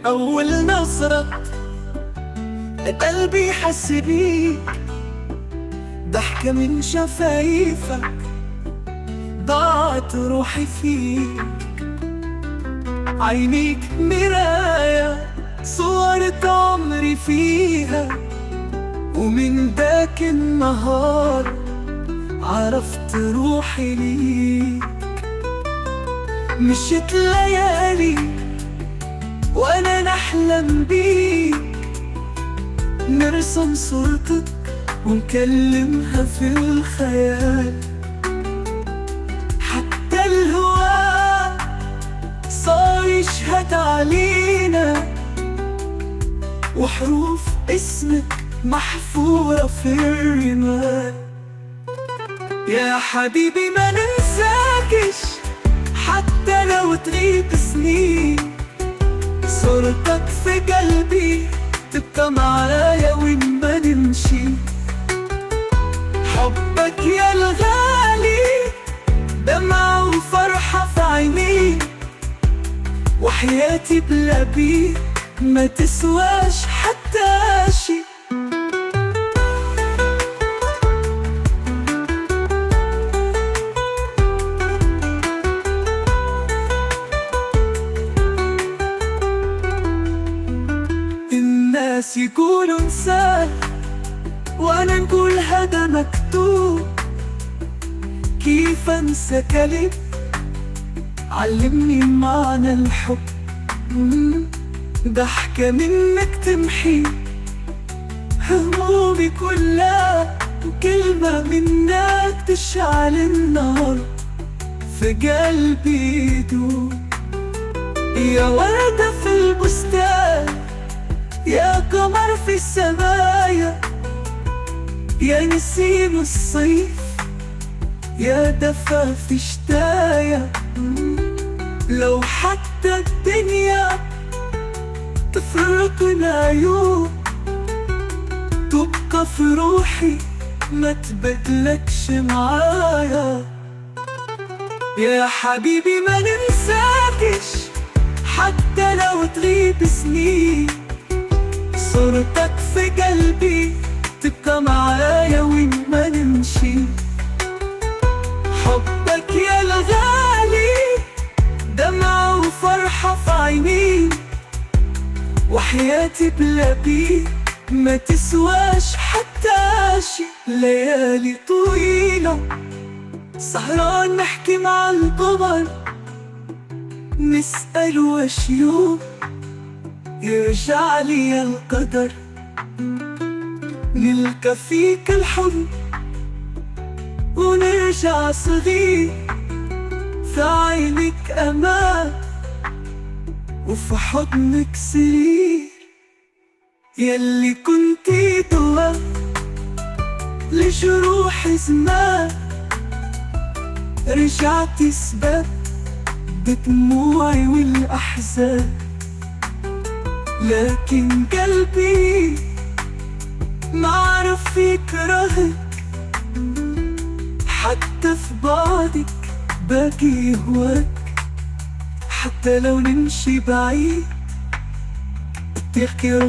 أول نظرة قلبي حس بيك، ضحكة من شفايفك ضاعت روحي فيك. عينيك مراية صورت عمري فيها، ومن داك النهار عرفت روحي ليك. مشيت ليالي وانا نحلم بيك، نرسم صورتك ونكلمها في الخيال. حتى الهواء صار يشهد علينا، وحروف اسمك محفورة في الرمال. يا حبيبي ما ننساكش حتى لو تغيب سنين، صورتك في قلبي تبقى معايا وين ما نمشي. حبك يا الغالي دمعة وفرحة في عيني، وحياتي بلا بيك ما تسواش حتى شي. الناس يقولوا انساه وانا نقول هذا مكتوب، كيف انسى كلمة علمني معنى الحب. ضحكة منك تمحي همومي كلها، وكلمة منك تشعل النار في قلبي يدوب. يا وردة في البستان، يا قمر في السمايا، يا نسيم الصيف، يا دفا في شتايا. لو حتى الدنيا تفرقنا يوم، تبقى في روحي ما تبدلكش معايا. يا حبيبي ما ننساكش حتى لو تغيب سنين، صورتك في قلبي تبقى معايا وين ما نمشي. حبك يا الغالي دمعة وفرحة في عيني، وحياتي بلا بيك ما تسواش حتى شي. ليالي طويلة سهران نحكي مع القمر، نسأل وش يوم يرجع لي القدر. نلقى فيك الحب ونرجع صغير، في عينك أمان وفي حضنك سرير. يلي كنتي دوا لجروح زمان، رجعتي سبب بدموعي والأحزان. لكن قلبي ما عرف يكرهك، حتى في بعدك باقي يهواك. حتى لو نمشي بعيد بتذكر